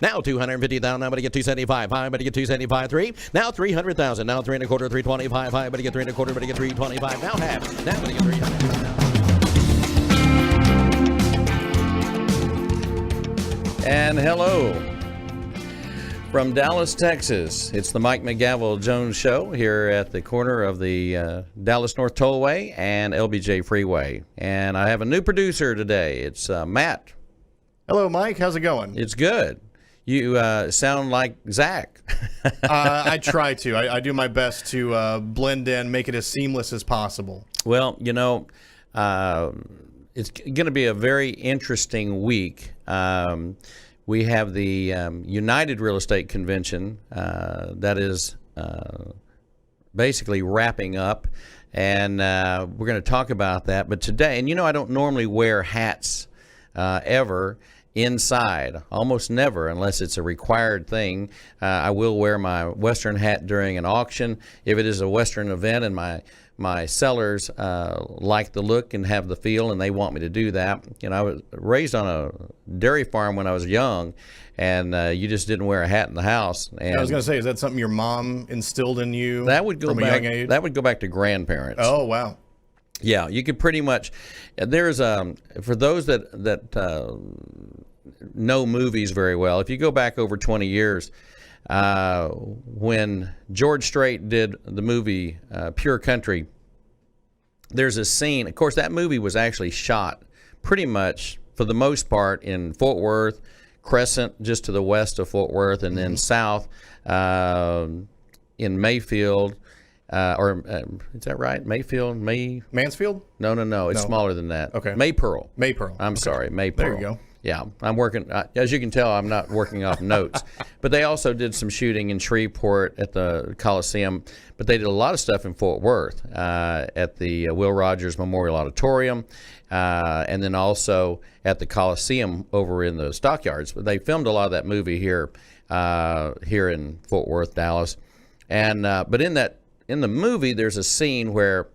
Now 250,000. Now, but you get 275. High, but you get 275. 3. Now 300,000. Now 3 1/4. 325. High, but you get 3 1/4. But you get 325. Now half. Now, but you get 300. And hello from Dallas, Texas. It's the Mike McGavel Jones Show here at the corner of the Dallas North Tollway and LBJ Freeway. And I have a new producer today. It's Matt. Hello, Mike. How's it going? It's good. You sound like Zach. I try to. I do my best to blend in, make it as seamless as possible. Well, you know, it's going to be a very interesting week. We have the United Real Estate Convention that is basically wrapping up, and we're going to talk about that. But today, and you know, I don't normally wear hats ever inside, almost never, unless it's a required thing. I will wear my Western hat during an auction if it is a Western event and my sellers like the look and have the feel, and they want me to do that. You know, I was raised on a dairy farm when I was young, and you just didn't wear a hat in the house. And I was going to say, is that something your mom instilled in you that would go from back, a young age? That would go back to grandparents. Oh, wow. Yeah, you could pretty much. There's for those that know movies very well. If you go back over 20 years, when George Strait did the movie Pure Country, there's a scene. Of course, that movie was actually shot pretty much for the most part in Fort Worth, Crescent, just to the west of Fort Worth, and then south in Mayfield. Is that right? Mayfield? Mansfield? No. It's smaller than that. Okay. Maypearl. I'm sorry, Maypearl. There you go. Yeah, I'm working. As you can tell, I'm not working off notes. But they also did some shooting in Shreveport at the Coliseum. But they did a lot of stuff in Fort Worth at the Will Rogers Memorial Auditorium, and then also at the Coliseum over in the Stockyards. But they filmed a lot of that movie here in Fort Worth, Dallas. And but in the movie, there's a scene where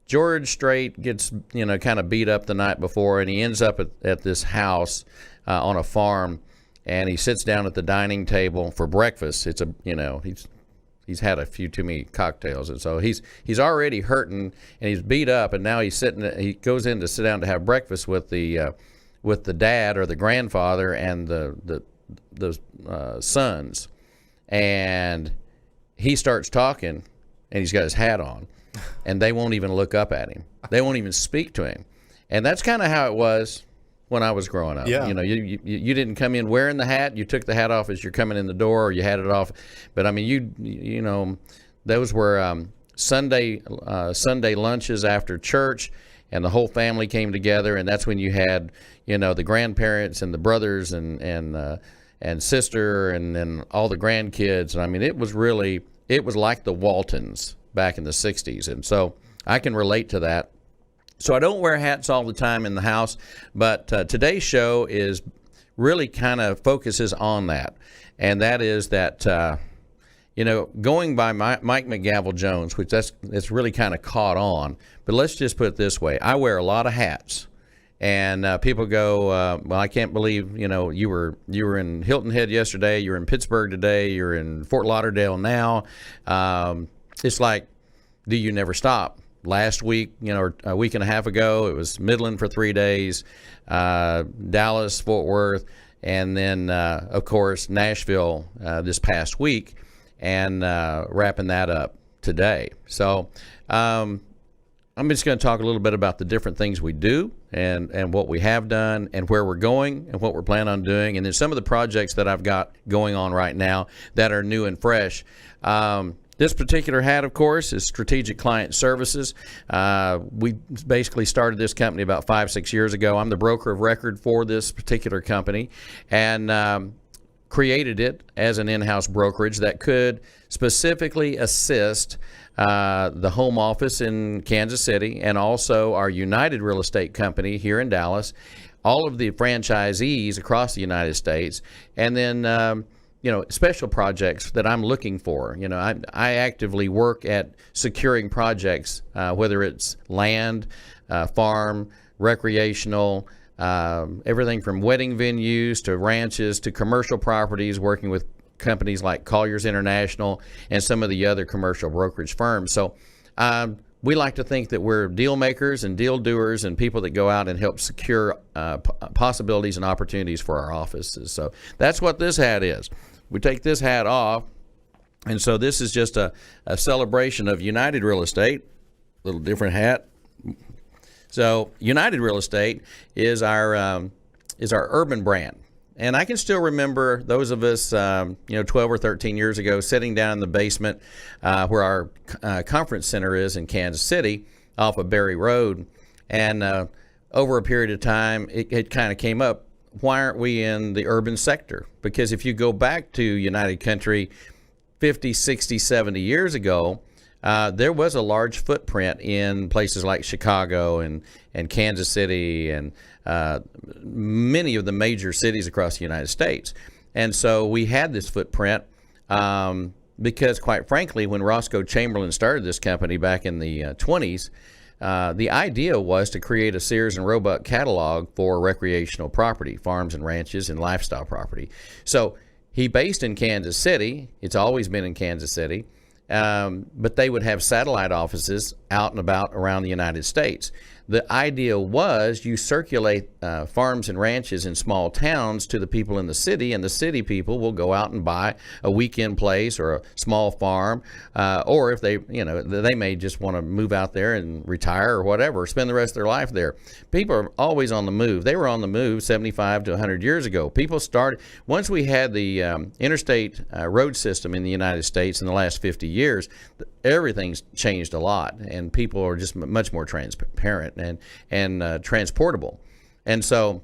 George Strait gets, kind of beat up the night before, and he ends up at this house on a farm, and he sits down at the dining table for breakfast. It's he's had a few too many cocktails, and so he's already hurting, and he's beat up, and now he goes in to sit down to have breakfast with the dad or the grandfather and the sons, and he starts talking, and he's got his hat on. And they won't even look up at him. They won't even speak to him. And that's kind of how it was when I was growing up. Yeah. You didn't come in wearing the hat. You took the hat off as you're coming in the door, or you had it off. But I mean, those were Sunday lunches after church, and the whole family came together. And that's when you had, the grandparents and the brothers and sister and then all the grandkids. And I mean, it was like the Waltons back in the 60s, and so I can relate to that. So I don't wear hats all the time in the house, but today's show is really kind of focuses on that, and that is that going by Mike McGavel Jones, which it's really kind of caught on. But let's just put it this way: I wear a lot of hats, and people go, well, I can't believe you were in Hilton Head yesterday, you're in Pittsburgh today, you're in Fort Lauderdale now. It's like, do you never stop? Last week, or a week and a half ago, it was Midland for 3 days, Dallas, Fort Worth, and then, of course, Nashville this past week, and wrapping that up today. So I'm just going to talk a little bit about the different things we do and what we have done and where we're going and what we're planning on doing, and then some of the projects that I've got going on right now that are new and fresh. This particular hat, of course, is Strategic Client Services. We basically started this company about 5-6 years ago. I'm the broker of record for this particular company, and created it as an in-house brokerage that could specifically assist the home office in Kansas City and also our United Real Estate Company here in Dallas, all of the franchisees across the United States, and then special projects that I'm looking for. I actively work at securing projects, whether it's land, farm, recreational, everything from wedding venues to ranches to commercial properties, working with companies like Colliers International and some of the other commercial brokerage firms. So we like to think that we're deal makers and deal doers and people that go out and help secure possibilities and opportunities for our offices. So that's what this hat is. We take this hat off, and so this is just a celebration of United Real Estate. Little different hat. So United Real Estate is our urban brand. And I can still remember those of us, 12 or 13 years ago, sitting down in the basement where our conference center is in Kansas City off of Berry Road. And over a period of time, it kind of came up, why aren't we in the urban sector? Because if you go back to United Country 50, 60, 70 years ago, there was a large footprint in places like Chicago and Kansas City and many of the major cities across the United States. And so we had this footprint because, quite frankly, when Roscoe Chamberlain started this company back in the 20s, the idea was to create a Sears and Roebuck catalog for recreational property, farms and ranches and lifestyle property. So he based in Kansas City. It's always been in Kansas City. But they would have satellite offices out and about around the United States. The idea was you circulate farms and ranches in small towns to the people in the city, and the city people will go out and buy a weekend place or a small farm, or if they may just want to move out there and retire or whatever, spend the rest of their life there. People are always on the move. They were on the move 75 to 100 years ago. People started, once we had the interstate road system in the United States in the last 50 years, everything's changed a lot, and people are just much more transparent and transportable. And so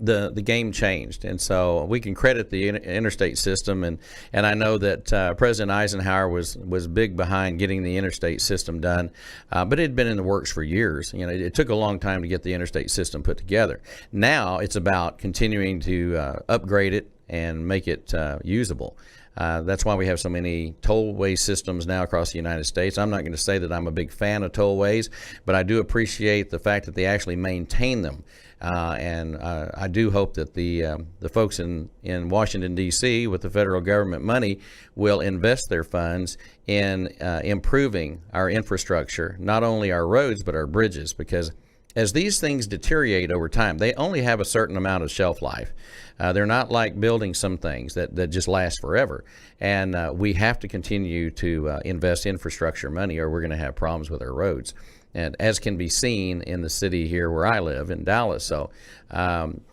the game changed. And so we can credit the interstate system. And I know that President Eisenhower was big behind getting the interstate system done, but it had been in the works for years. It took a long time to get the interstate system put together. Now it's about continuing to upgrade it and make it usable. That's why we have so many tollway systems now across the United States. I'm not going to say that I'm a big fan of tollways, but I do appreciate the fact that they actually maintain them. And I do hope that the folks in Washington, D.C., with the federal government money, will invest their funds in improving our infrastructure, not only our roads, but our bridges, because as these things deteriorate over time, they only have a certain amount of shelf life. They're not like building some things that just last forever. And we have to continue to invest infrastructure money, or we're going to have problems with our roads. And as can be seen in the city here where I live, in Dallas. So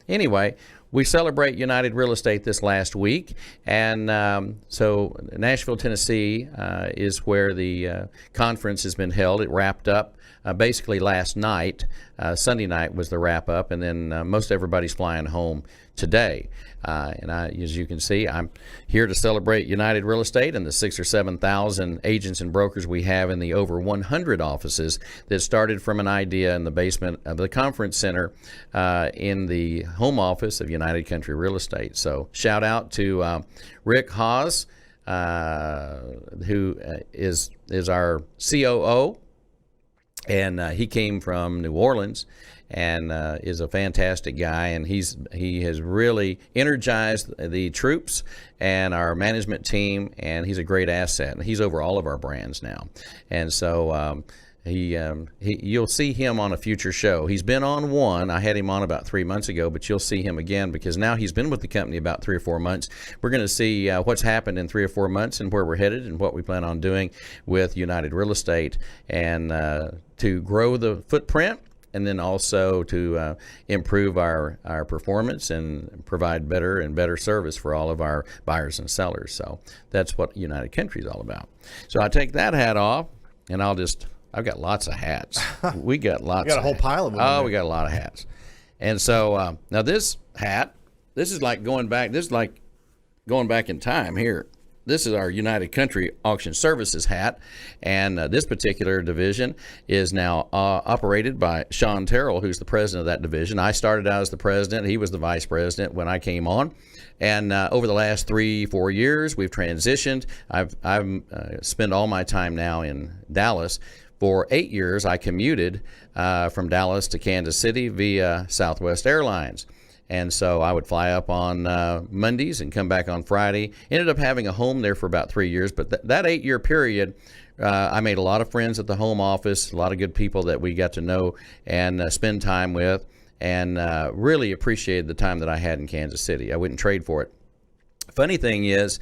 anyway, we celebrate United Real Estate this last week. And so Nashville, Tennessee is where the conference has been held. It wrapped up basically last night. Sunday night was the wrap up, and then most everybody's flying home today. And as you can see, I'm here to celebrate United Real Estate and the 6,000 or 7,000 agents and brokers we have in the over 100 offices that started from an idea in the basement of the conference center in the home office of United Country Real Estate. So shout out to Rick Haas, who is our COO. And he came from New Orleans and is a fantastic guy. And he has really energized the troops and our management team, and he's a great asset. And he's over all of our brands now. And so you'll see him on a future show. He's been on one. I had him on about 3 months ago, but you'll see him again because now he's been with the company about 3 or 4 months. We're going to see what's happened in 3 or 4 months and where we're headed and what we plan on doing with United Real Estate, and to grow the footprint, and then also to improve our performance and provide better and better service for all of our buyers and sellers. So that's what United Country is all about. So I take that hat off, and I've got lots of hats. We got lots. You got a whole pile of them. Oh, we got a lot of hats. And so now this hat, this is like going back in time here. This is our United Country Auction Services hat, and this particular division is now operated by Sean Terrell, who's the president of that division. I started out as the president. He was the vice president when I came on. And over the last 3-4 years, we've transitioned. I've spent all my time now in Dallas For 8 years, I commuted from Dallas to Kansas City via Southwest Airlines. And so I would fly up on Mondays and come back on Friday. Ended up having a home there for about 3 years. But that 8-year period, I made a lot of friends at the home office, a lot of good people that we got to know and spend time with, and really appreciated the time that I had in Kansas City. I wouldn't trade for it. Funny thing is,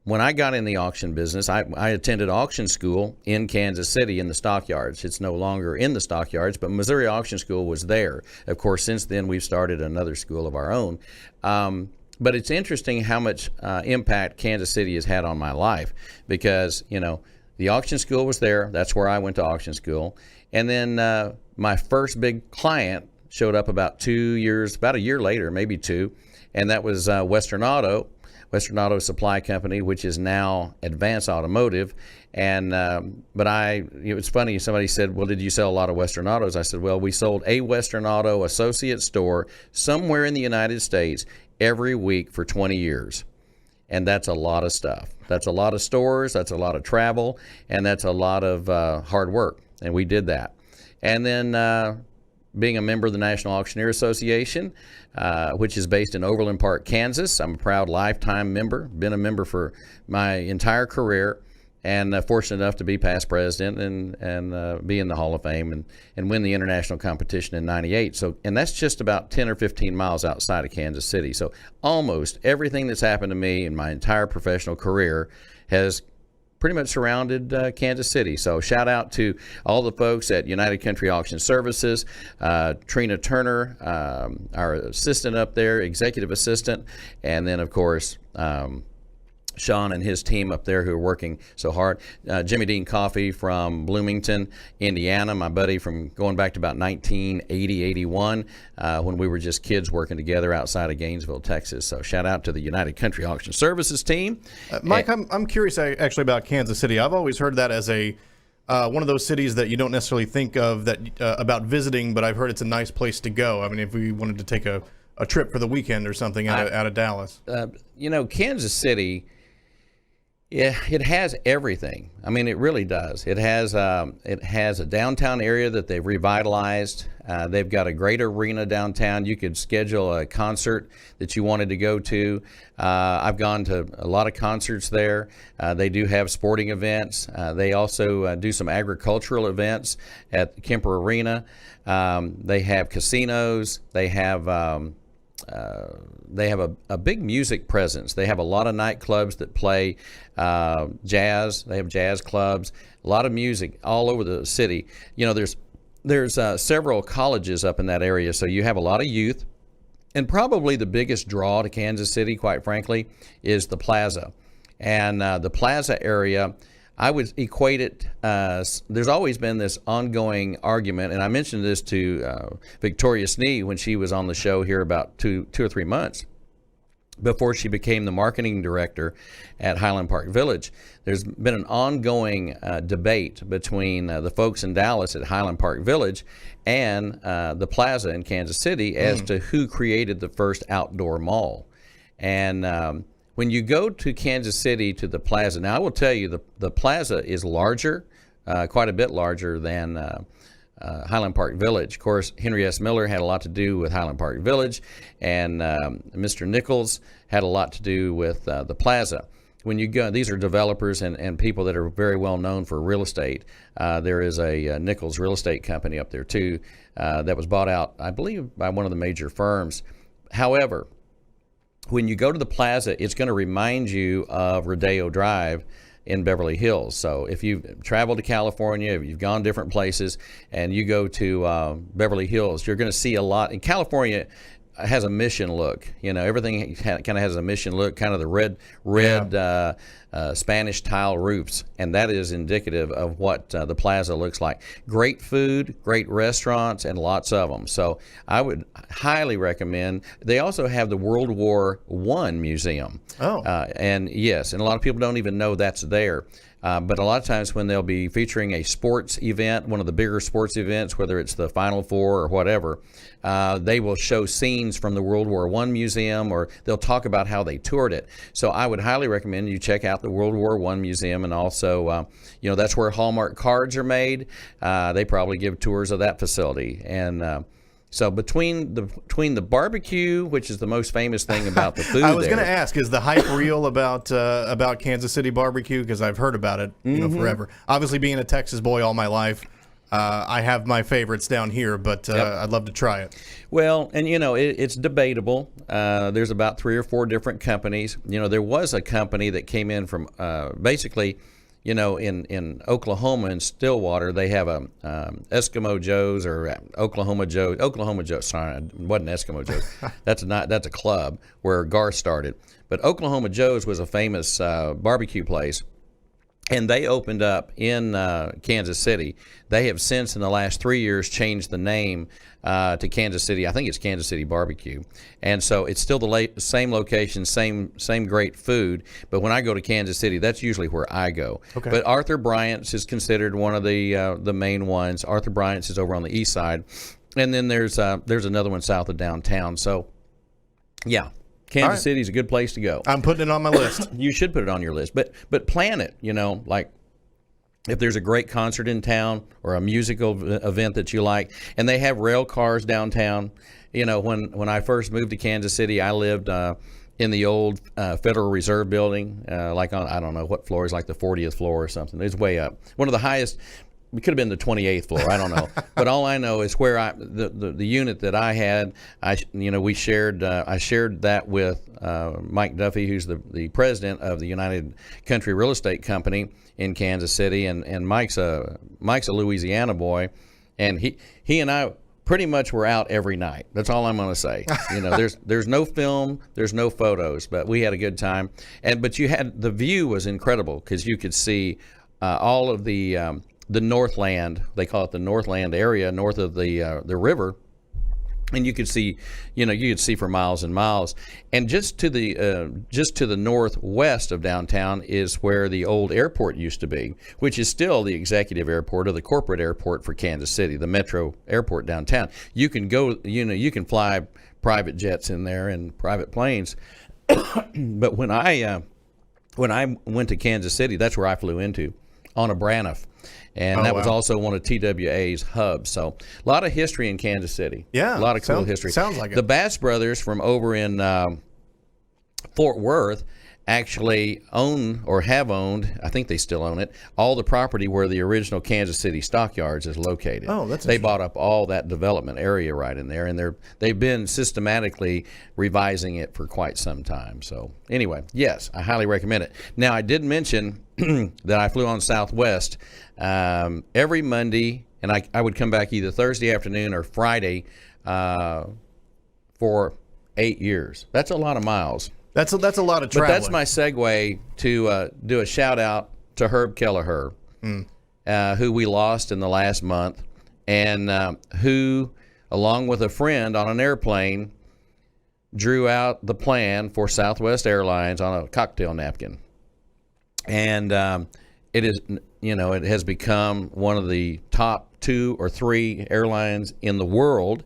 when I got in the auction business, I attended auction school in Kansas City in the stockyards. It's no longer in the stockyards, but Missouri Auction School was there. Of course, since then, we've started another school of our own. But it's interesting how much impact Kansas City has had on my life because, the auction school was there. That's where I went to auction school. And then my first big client showed up about a year later, maybe 2, and that was Western Auto Supply Company, which is now Advance Automotive. And but it was funny. Somebody said, "Well, did you sell a lot of Western Autos?" I said, "Well, we sold a Western Auto associate store somewhere in the United States every week for 20 years." And that's a lot of stuff. That's a lot of stores. That's a lot of travel, and that's a lot of hard work. And we did that. And then being a member of the National Auctioneer Association, which is based in Overland Park, Kansas. I'm a proud lifetime member, been a member for my entire career, and fortunate enough to be past president and be in the Hall of Fame and win the international competition in '98. So, and that's just about 10 or 15 miles outside of Kansas City. So almost everything that's happened to me in my entire professional career has pretty much surrounded Kansas City. So shout out to all the folks at United Country Auction Services, Trina Turner, our assistant up there, executive assistant, and then of course Sean and his team up there who are working so hard. Jimmy Dean Coffee from Bloomington, Indiana, my buddy from going back to about 1980, 81, when we were just kids working together outside of Gainesville, Texas. So shout out to the United Country Auction Services team. Mike, I'm curious actually about Kansas City. I've always heard that as a one of those cities that you don't necessarily think of that about visiting, but I've heard it's a nice place to go. I mean, if we wanted to take a trip for the weekend or something out of Dallas. Kansas City, yeah, it has everything. I mean, it really does. It has a downtown area that they've revitalized. They've got a great arena downtown. You could schedule a concert that you wanted to go to. I've gone to a lot of concerts there. They do have sporting events. They also do some agricultural events at Kemper Arena. They have casinos. They have a big music presence. They have a lot of nightclubs that play jazz. They have jazz clubs, a lot of music all over the city. There's several colleges up in that area, so you have a lot of youth. And probably the biggest draw to Kansas City, quite frankly, is the Plaza. And the Plaza area, I would equate it, there's always been this ongoing argument, and I mentioned this to Victoria Snee when she was on the show here about two or 3 months before she became the marketing director at Highland Park Village. There's been an ongoing debate between the folks in Dallas at Highland Park Village and the Plaza in Kansas City as to who created the first outdoor mall. And when you go to Kansas City to the Plaza, now I will tell you the Plaza is larger, quite a bit larger than Highland Park Village. Of course, Henry S. Miller had a lot to do with Highland Park Village, and Mr. Nichols had a lot to do with the Plaza. When you go, these are developers and people that are very well known for real estate. There is a Nichols real estate company up there too that was bought out, I believe, by one of the major firms. However, when you go to the Plaza, it's going to remind you of Rodeo Drive in Beverly Hills. So if you've traveled to California, if you've gone different places, and you go to Beverly Hills, you're going to see a lot. In California, has a mission look. Everything kind of has a mission look, kind of the red Spanish tile roofs, and that is indicative of what the Plaza looks like. Great food, great restaurants, and lots of them. So I would highly recommend. They also have the World War I Museum. And yes, and a lot of people don't even know that's there. But a lot of times when they'll be featuring a sports event, one of the bigger sports events, whether it's the Final Four or whatever, they will show scenes from the World War I Museum, or they'll talk about how they toured it. So I would highly recommend you check out the World War I museum, and also, that's where Hallmark cards are made. They probably give tours of that facility. And so between the barbecue, which is the most famous thing about the food, I was going to ask, is the hype real about Kansas City barbecue? Because I've heard about it, forever. Obviously, being a Texas boy all my life, I have my favorites down here, but I'd love to try it. Well, and it's debatable. There's about 3 or 4 different companies. There was a company that came in from basically. In Oklahoma, in Stillwater, they have a Eskimo Joe's or Oklahoma Joe's. Sorry, it wasn't Eskimo Joe's. That's a club where Garth started. But Oklahoma Joe's was a famous barbecue place, and they opened up in Kansas City. They have since, in the last 3 years, changed the name to Kansas City. I think it's Kansas City Barbecue. And so it's still the same location, same great food. But when I go to Kansas City, that's usually where I go. Okay. But Arthur Bryant's is considered one of the main ones. Arthur Bryant's is over on the east side. And then there's another one south of downtown. So, yeah. Kansas City is a good place to go. I'm putting it on my list. You should put it on your list. But plan it, like if there's a great concert in town or a musical event that you like, and they have rail cars downtown. When I first moved to Kansas City, I lived in the old Federal Reserve building, like on, I don't know what floor is, like the 40th floor or something. It's way up. One of the highest. It could have been the 28th floor. I don't know, but all I know is where the unit that I had. We shared. I shared that with Mike Duffy, who's the president of the United Country Real Estate Company in Kansas City, and Mike's a Louisiana boy, and he and I pretty much were out every night. That's all I'm going to say. There's no film, there's no photos, but we had a good time, but the view was incredible because you could see all of the Northland, they call it the Northland area, north of the river, and you could see, for miles and miles. And just to the northwest of downtown is where the old airport used to be, which is still the executive airport or the corporate airport for Kansas City, the metro airport downtown. You can go, you can fly private jets in there and private planes. But when I went to Kansas City, that's where I flew into, on a Braniff. And that was also one of TWA's hubs. So a lot of history in Kansas City. Yeah. A lot of cool history. Sounds like it. The Bass brothers from over in Fort Worth actually own or have owned, I think they still own it, all the property where the original Kansas City Stockyards is located. Oh, that's They bought up all that development area right in there, and they've been systematically revising it for quite some time. So anyway, yes, I highly recommend it. Now, I did mention that I flew on Southwest every Monday, and I would come back either Thursday afternoon or Friday for 8 years. That's a lot of miles. That's a lot of traveling. But that's my segue to do a shout out to Herb Kelleher, who we lost in the last month, and who, along with a friend on an airplane, drew out the plan for Southwest Airlines on a cocktail napkin. And it has become one of the top 2 or 3 airlines in the world,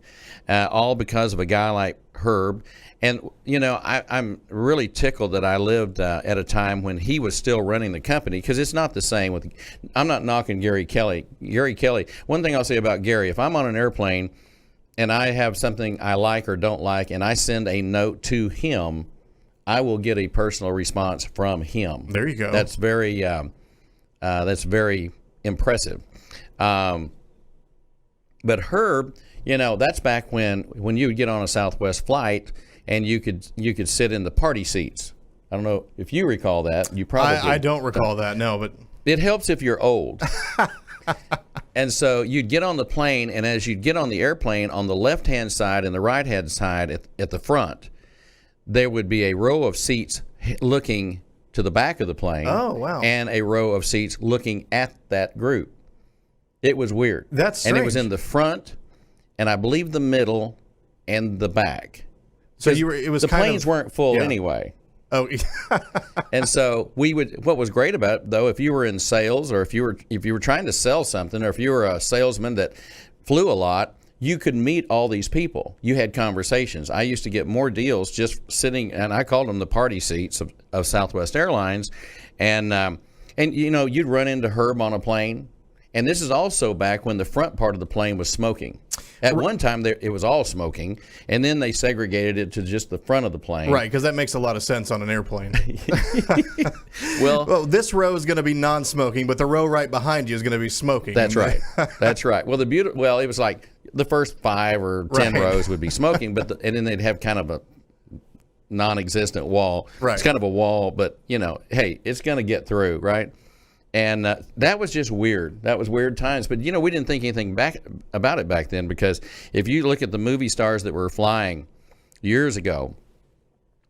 all because of a guy like Herb. And, I'm really tickled that I lived at a time when he was still running the company, because it's not the same I'm not knocking Gary Kelly. Gary Kelly, one thing I'll say about Gary, if I'm on an airplane and I have something I like or don't like and I send a note to him, I will get a personal response from him. There you go. That's very impressive. But Herb, that's back when you would get on a Southwest flight and you could sit in the party seats. I don't know if you recall that. You probably I don't recall that, no, but it helps if you're old. And so you'd get on the plane, and as you'd get on the airplane, on the left-hand side and the right-hand side at the front, there would be a row of seats looking to the back of the plane. Oh, wow. And a row of seats looking at that group. It was weird. That's strange. And it was in the front, and I believe the middle, and the back. So the planes weren't full anyway. Oh, and so what was great about it, though, if you were in sales, or if you were trying to sell something, or if you were a salesman that flew a lot, you could meet all these people. You had conversations. I used to get more deals just sitting, and I called them the party seats of Southwest Airlines, and you'd run into Herb on a plane, and this is also back when the front part of the plane was smoking. At one time, it was all smoking, and then they segregated it to just the front of the plane. Right, because that makes a lot of sense on an airplane. Well, this row is going to be non-smoking, but the row right behind you is going to be smoking. That's right. That's right. Well, it was like the first 5 or 10 rows would be smoking, and then they'd have kind of a non-existent wall. Right. It's kind of a wall, but hey, it's going to get through, right? And that was just weird. That was weird times. But, we didn't think anything about it back then, because if you look at the movie stars that were flying years ago,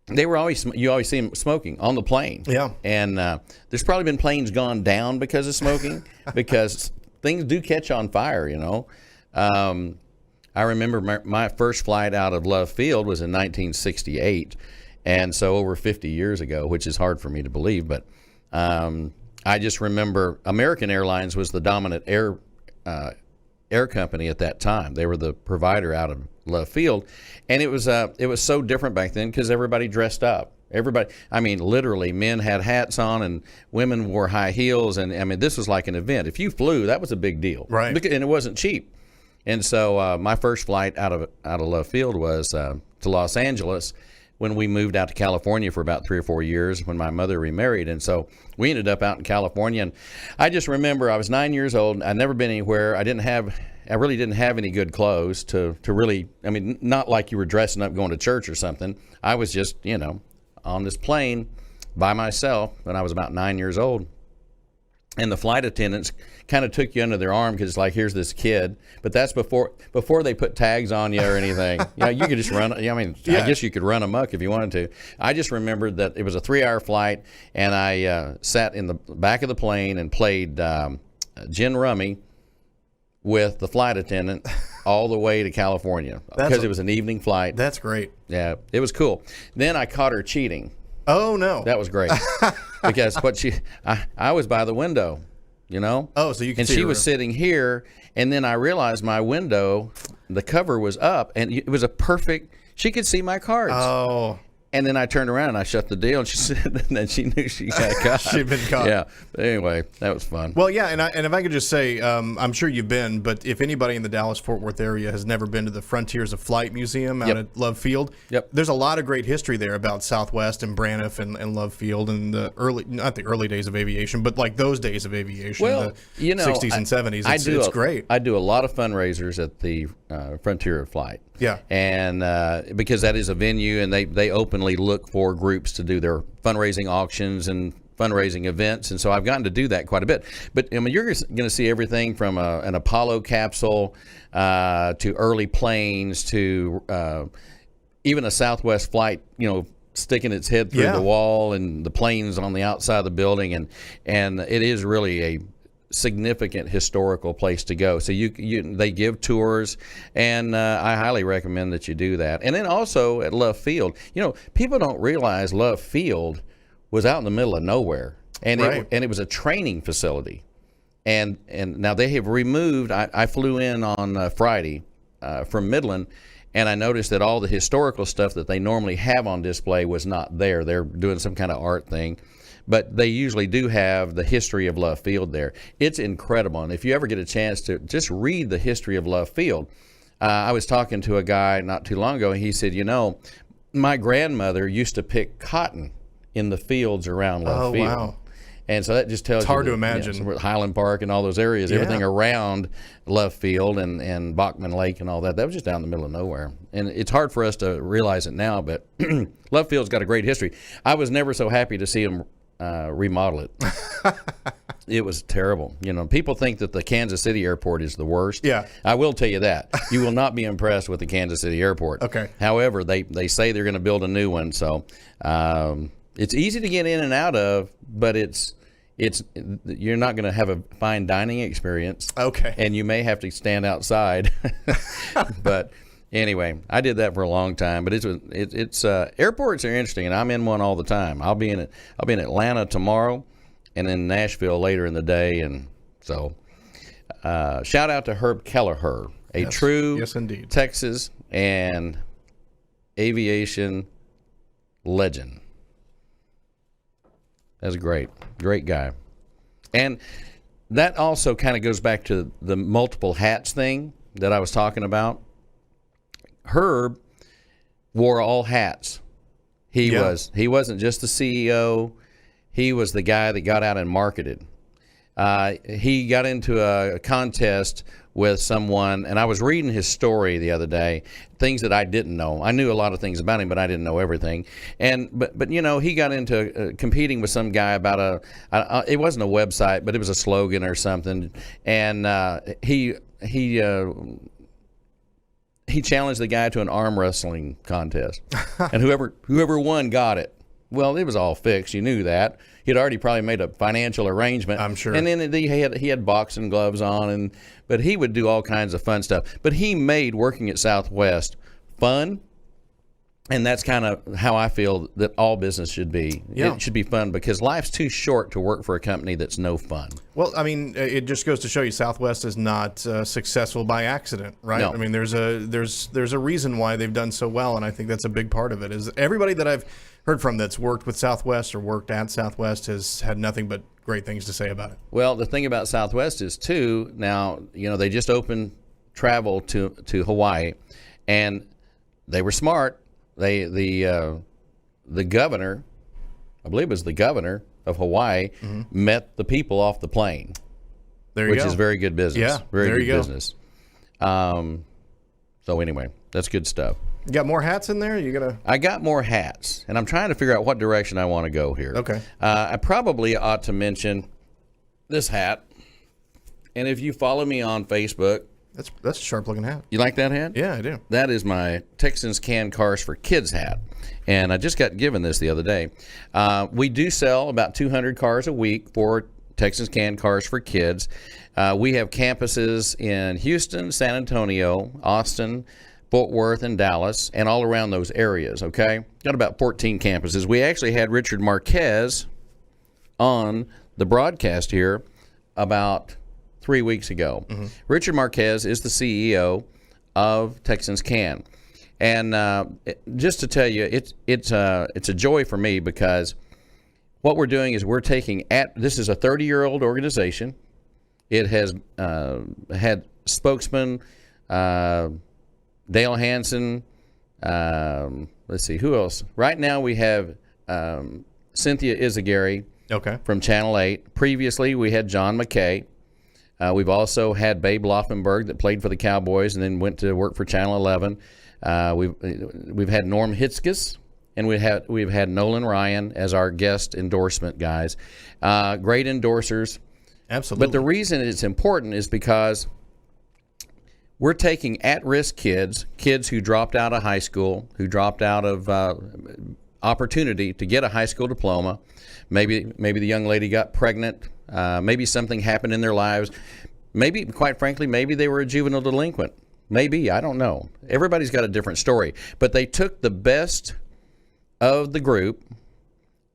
you always see them smoking on the plane. Yeah. And there's probably been planes gone down because of smoking, because things do catch on fire, I remember my first flight out of Love Field was in 1968, and so over 50 years ago, which is hard for me to believe, but I just remember American Airlines was the dominant air company at that time. They were the provider out of Love Field, and it was so different back then because everybody dressed up. Everybody, literally, men had hats on and women wore high heels, and this was like an event. If you flew, that was a big deal, right? And it wasn't cheap. And so my first flight out of Love Field was to Los Angeles, when we moved out to California for about 3 or 4 years when my mother remarried. And so we ended up out in California. And I just remember I was 9 years old. I'd never been anywhere. I really didn't have any good clothes to really, not like you were dressing up going to church or something. I was just, on this plane by myself when I was about 9 years old. And the flight attendants kind of took you under their arm because it's like, here's this kid. But that's before they put tags on you or anything. You could just run. I guess you could run amok if you wanted to. I just remembered that it was a 3-hour flight, and I sat in the back of the plane and played gin rummy with the flight attendant all the way to California because it was an evening flight. That's great. Yeah, it was cool. Then I caught her cheating. Oh, no. That was great. Because I was by the window, Oh, so you can and see she her. was sitting here, and then I realized my window, the cover was up, and it was she could see my cards. Oh. And then I turned around and I shut the deal, and she said, and then she knew she got caught. She'd been caught. Yeah. But anyway, that was fun. Well, yeah, and if I could just say, I'm sure you've been, but if anybody in the Dallas-Fort Worth area has never been to the Frontiers of Flight Museum out at Love Field, there's a lot of great history there about Southwest and Braniff and Love Field and not the early days of aviation, but like those days of aviation, the 60s and 70s. It's great. I do a lot of fundraisers at the Frontier of Flight. Yeah. And because that is a venue, and they openly look for groups to do their fundraising auctions and fundraising events, and so I've gotten to do that quite a bit. But you're going to see everything from an Apollo capsule to early planes to even a Southwest flight, sticking its head through the wall, and the planes on the outside of the building, and it is really a significant historical place to go. So they give tours, and I highly recommend that you do that. And then also at Love Field, people don't realize Love Field was out in the middle of nowhere, and it was a training facility. And now they have removed. I flew in on Friday from Midland, and I noticed that all the historical stuff that they normally have on display was not there. They're doing some kind of art thing. But they usually do have the history of Love Field there. It's incredible. And if you ever get a chance to just read the history of Love Field, I was talking to a guy not too long ago, and he said, my grandmother used to pick cotton in the fields around Love Field. Oh, wow. And so that just tells you. It's hard to imagine. Highland Park and all those areas, everything around Love Field and Bachman Lake and all that, that was just down in the middle of nowhere. And it's hard for us to realize it now, but Love Field's got a great history. I was never so happy to see them remodel it. It was terrible. People think that the Kansas City airport is the worst. Yeah. I will tell you that. You will not be impressed with the Kansas City airport. Okay. However, they say they're going to build a new one, so it's easy to get in and out of, but you're not going to have a fine dining experience. Okay. And you may have to stand outside. But anyway, I did that for a long time, but it's airports are interesting, and I'm in one all the time. I'll be in Atlanta tomorrow, and in Nashville later in the day, and so shout out to Herb Kelleher, a true indeed. Texas and aviation legend. That's great guy. And that also kind of goes back to the multiple hats thing that I was talking about. Herb wore all hats. He wasn't just the CEO. He was the guy that got out and marketed. He got into a contest with someone, and I was reading his story the other day, things that I didn't know. I knew a lot of things about him, but I didn't know everything. But he got into competing with some guy about it wasn't a website, but it was a slogan or something, and he challenged the guy to an arm wrestling contest, and whoever won got it. Well, it was all fixed. You knew that. He'd already probably made a financial arrangement. I'm sure. And then he had boxing gloves on, but he would do all kinds of fun stuff. But he made working at Southwest fun, and that's kind of how I feel that all business should be. Yeah. It should be fun because life's too short to work for a company that's no fun. Well, I mean, it just goes to show you Southwest is not successful by accident, right? No. I mean, there's a reason why they've done so well, and I think that's a big part of it. Is everybody that I've heard from that's worked with Southwest or worked at Southwest has had nothing but great things to say about it. Well, the thing about Southwest is too, now, they just opened travel to Hawaii, and they were smart. The governor, I believe it was the governor of Hawaii, met the people off the plane. There you go. Which is very good business. Yeah, very there good you go. business. So anyway, that's good stuff. You got more hats in there? I got more hats, and I'm trying to figure out what direction I want to go here. Okay. I probably ought to mention this hat, and if you follow me on Facebook, that's a sharp looking hat. you like that hat? Yeah, I do. That is my Texans Can Cars for Kids hat, and I just got given this the other day. We do sell about 200 cars a week for Texans Can Cars for Kids. We have campuses in Houston, San Antonio, Austin, Fort Worth, and Dallas, and all around those areas, okay? Got about 14 campuses. We actually had Richard Marquez on the broadcast here about 3 weeks ago. Richard Marquez is the CEO of Texans Can. And just to tell you, it's a joy for me because what we're doing is we're taking this is a 30-year-old organization. It has had spokesman Dale Hansen. Let's see, who else? Right now we have Cynthia Izagari from Channel 8. Previously we had John McKay. We've also had Babe Laufenberg that played for the Cowboys and then went to work for Channel 11. We've had Norm Hitzges, and we've had Nolan Ryan as our guest endorsement guys. Great endorsers. Absolutely. But the reason it's important is because we're taking at-risk kids who dropped out of high school, who dropped out of opportunity to get a high school diploma. Maybe the young lady got pregnant. Maybe something happened in their lives. Maybe, quite frankly, maybe they were a juvenile delinquent. Maybe, I don't know. Everybody's got a different story. But they took the best of the group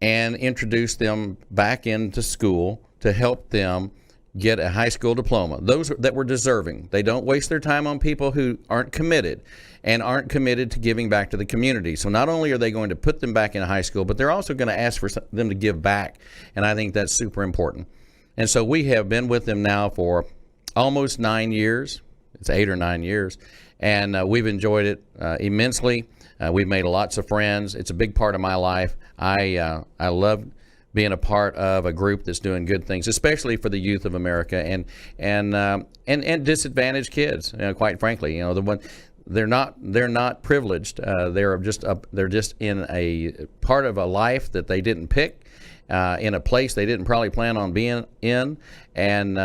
and introduced them back into school to help them get a high school diploma. Those that were deserving. They don't waste their time on people who aren't committed and aren't committed to giving back to the community. So not only are they going to put them back in high school, but they're also going to ask for them to give back. And I think that's super important. And so we have been with them now for almost 9 years. It's 8 or 9 years. And we've enjoyed it immensely. We've made lots of friends. It's a big part of my life. I love being a part of a group that's doing good things, especially for the youth of America and disadvantaged kids. Quite frankly, they're not privileged. They're just in a part of a life that they didn't pick, in a place they didn't probably plan on being in, and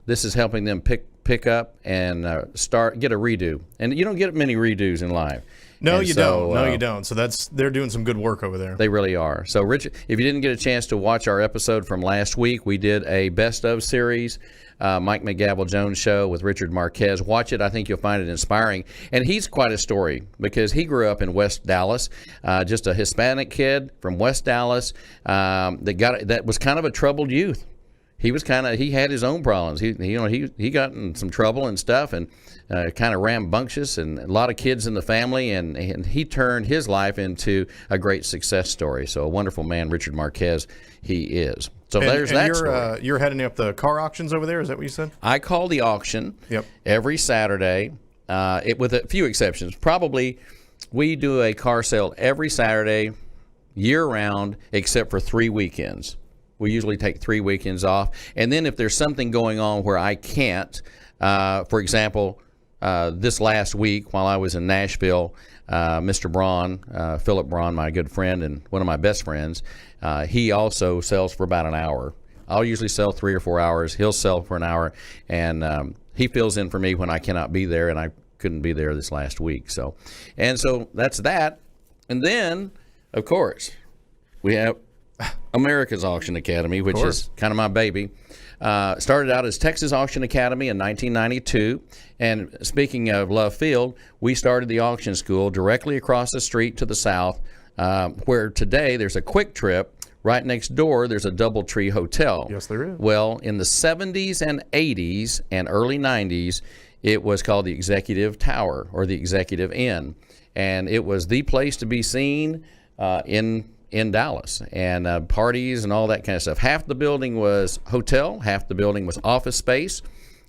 this is helping them pick up and get a redo. And you don't get many redos in life. No, you don't. No, you don't. So they're doing some good work over there. They really are. So, Richard, if you didn't get a chance to watch our episode from last week, we did a best of series, Mike McGavel Jones Show with Richard Marquez. Watch it. I think you'll find it inspiring. And he's quite a story because he grew up in West Dallas, just a Hispanic kid from West Dallas that was kind of a troubled youth. he had his own problems. He got in some trouble and stuff, and kind of rambunctious, and a lot of kids in the family, and he turned his life into a great success story. So a wonderful man, Richard Marquez, he is. So there's that story. You're heading up the car auctions over there. Is that what you said? I call the auction every Saturday, with a few exceptions. Probably we do a car sale every Saturday, year-round, except for 3 weekends. We usually take 3 weekends off. And then if there's something going on where I can't, for example, this last week while I was in Nashville, Mr. Braun, Philip Braun, my good friend and one of my best friends, he also sells for about an hour. I'll usually sell 3 or 4 hours. He'll sell for an hour, and he fills in for me when I cannot be there, and I couldn't be there this last week. So that's that. And then, of course, we have America's Auction Academy, which is kind of my baby. Started out as Texas Auction Academy in 1992. And speaking of Love Field, we started the auction school directly across the street to the south, where today there's a Quick Trip. Right next door, there's a DoubleTree Hotel. Yes, there is. Well, in the 70s and 80s and early 90s, it was called the Executive Tower or the Executive Inn. And it was the place to be seen in Dallas, and parties and all that kind of stuff. Half the building was hotel, half the building was office space,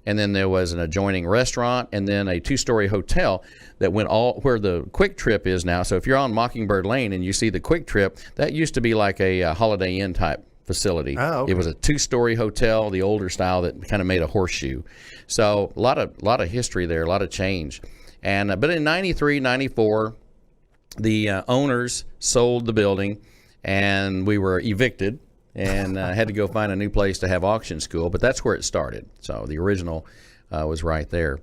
and then there was an adjoining restaurant, and then a 2-story hotel that went all where the Quick Trip is now. So if you're on Mockingbird Lane and you see the Quick Trip, that used to be like a Holiday Inn type facility. Oh, okay. It was a 2-story hotel, the older style that kind of made a horseshoe. So a lot of history there, a lot of change. And but in 93, 94, the owners sold the building, and we were evicted and had to go find a new place to have auction school. But that's where it started. So the original was right there.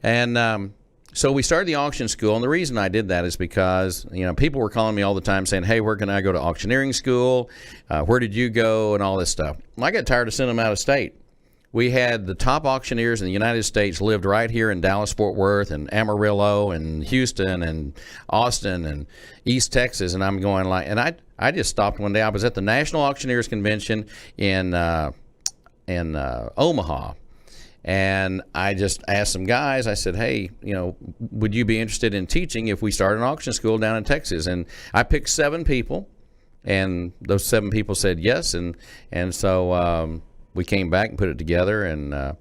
And so we started the auction school, and the reason I did that is because, people were calling me all the time saying, hey, where can I go to auctioneering school? Where did you go? And all this stuff. Well, I got tired of sending them out of state. We had the top auctioneers in the United States lived right here in Dallas, Fort Worth, and Amarillo, and Houston, and Austin, and East Texas. And I'm going and I just stopped one day. I was at the National Auctioneers Convention in Omaha, and I just asked some guys. I said, hey, would you be interested in teaching if we start an auction school down in Texas? And I picked 7 people, and those 7 people said yes, and so we came back and put it together, and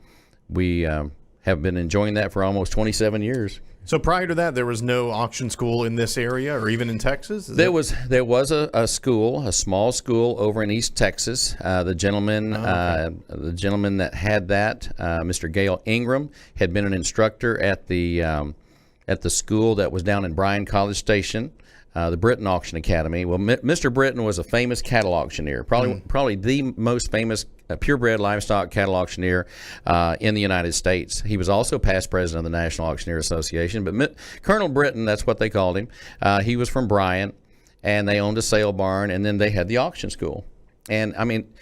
we have been enjoying that for almost 27 years. So prior to that, there was no auction school in this area or even in Texas? There was a school, a small school over in East Texas. The gentleman that had that, Mr. Gale Ingram, had been an instructor at the school that was down in Bryan College Station. The Britton Auction Academy. Well, Mr. Britton was a famous cattle auctioneer, probably the most famous purebred livestock cattle auctioneer in the United States. He was also past president of the National Auctioneer Association. But Colonel Britton, that's what they called him. He was from Bryan, and they owned a sale barn, and then they had the auction school. And I mean,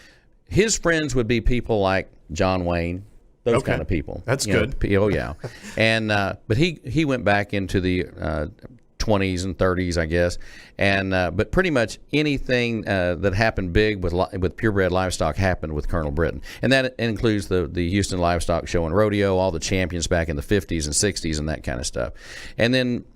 his friends would be people like John Wayne, those kind of people. That's good. Oh yeah. And but he went back into the 20s and 30s, I guess, and but pretty much anything that happened big with purebred livestock happened with Colonel Britton, and that includes the Houston Livestock Show and Rodeo, all the champions back in the 50s and 60s, and that kind of stuff. And then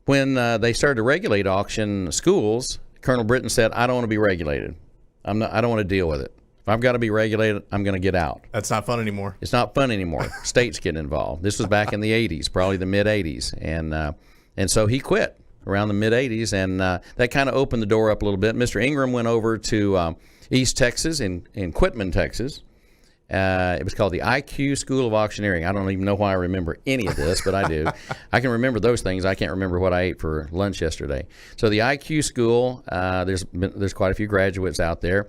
when they started to regulate auction schools, Colonel Britton said, "I don't want to be regulated. I don't want to deal with it. If I've got to be regulated, I'm going to get out." That's not fun anymore. It's not fun anymore. States getting involved. This was back in the 80s, probably the mid 80s, and so he quit around the mid-'80s, and that kind of opened the door up a little bit. Mr. Ingram went over to East Texas in Quitman, Texas. It was called the IQ School of Auctioneering. I don't even know why I remember any of this, but I do. I can remember those things. I can't remember what I ate for lunch yesterday. So the IQ School, there's quite a few graduates out there.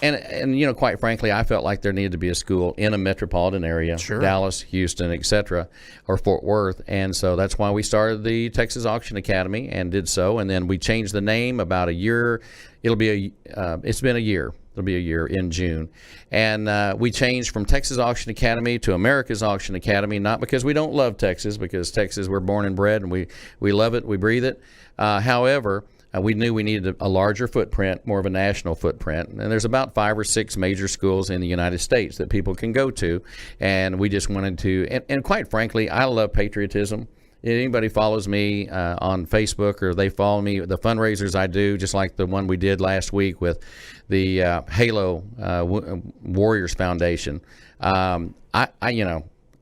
And quite frankly, I felt like there needed to be a school in a metropolitan area, sure. Dallas, Houston, etc., or Fort Worth. And so that's why we started the Texas Auction Academy and did so. And then we changed the name about a year. It's been a year. It'll be a year in June. And we changed from Texas Auction Academy to America's Auction Academy, not because we don't love Texas, because Texas, we're born and bred, and we love it, we breathe it. However, we knew we needed a larger footprint, more of a national footprint. And there's about 5 or 6 major schools in the United States that people can go to. And we just wanted to, and quite frankly, I love patriotism. Anybody follows me on Facebook, or they follow me, the fundraisers I do, just like the one we did last week with the Halo Warriors Foundation. I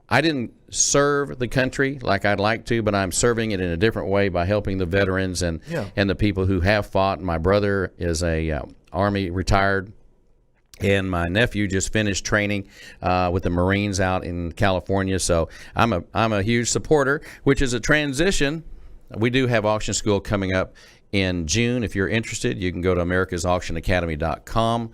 didn't serve the country like I'd like to, but I'm serving it in a different way by helping the veterans and the people who have fought. My brother is a Army retired, and my nephew just finished training with the Marines out in California. So I'm a huge supporter, which is a transition. We do have auction school coming up in June. If you're interested, you can go to americasauctionacademy.com.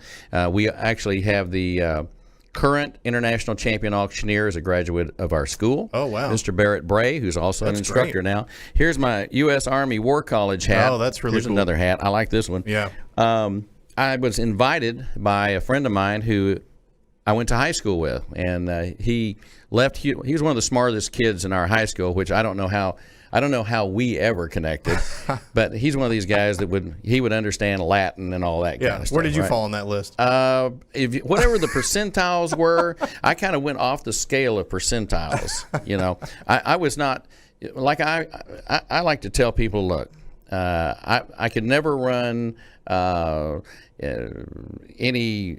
We actually have the current international champion auctioneer is a graduate of our school. Oh, wow. Mr. Barrett Bray, who's also an instructor now. Here's my U.S. Army War College hat. Oh, that's really Here's cool. another hat. I like this one. Yeah. I was invited by a friend of mine who I went to high school with, and he left. He was one of the smartest kids in our high school, which I don't know how we ever connected, but he's one of these guys that would understand Latin and all that kind of stuff. Where did you right? fall on that list? Whatever the percentiles were, I kind of went off the scale of percentiles. I was not like I like to tell people, look, I could never run any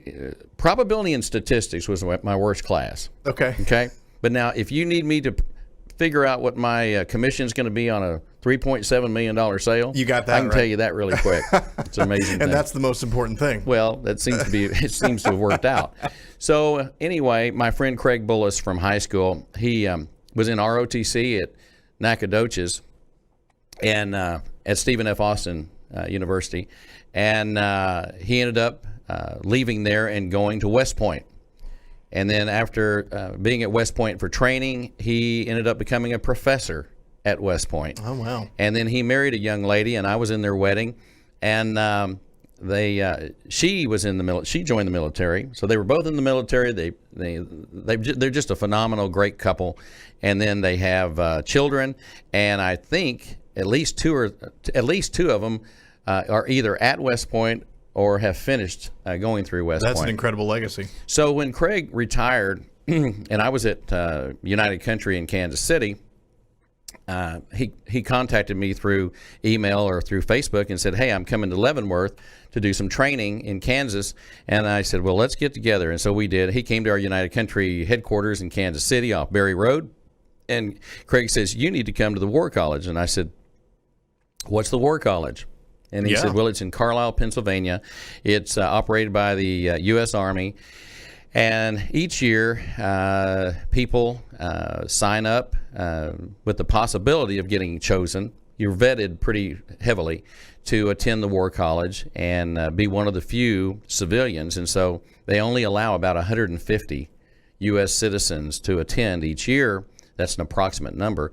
probability and statistics was my worst class. Okay. But now, if you need me to figure out what my commission is going to be on a $3.7 million sale, you got that. I can tell you that really quick. It's an amazing. And that's the most important thing. Well, it seems to have worked out. So anyway, my friend Craig Bullis from high school, he was in ROTC at Nacogdoches and at Stephen F. Austin University, and he ended up leaving there and going to West Point. And then after being at West Point for training, he ended up becoming a professor at West Point. Oh, wow. And then he married a young lady, and I was in their wedding. And she was in the military. She joined the military. So they were both in the military. They're just a phenomenal, great couple. And then they have children. And I think at least two of them are either at West Point or have finished going through West Point. That's an incredible legacy. So when Craig retired, and I was at United Country in Kansas City, he contacted me through email or through Facebook and said, hey, I'm coming to Leavenworth to do some training in Kansas. And I said, well, let's get together. And so we did. He came to our United Country headquarters in Kansas City off Berry Road. And Craig says, you need to come to the War College. And I said, what's the War College? And he said, well, it's in Carlisle, Pennsylvania. It's operated by the U.S. Army. And each year, people sign up with the possibility of getting chosen. You're vetted pretty heavily to attend the War College and be one of the few civilians. And so they only allow about 150 U.S. citizens to attend each year. That's an approximate number.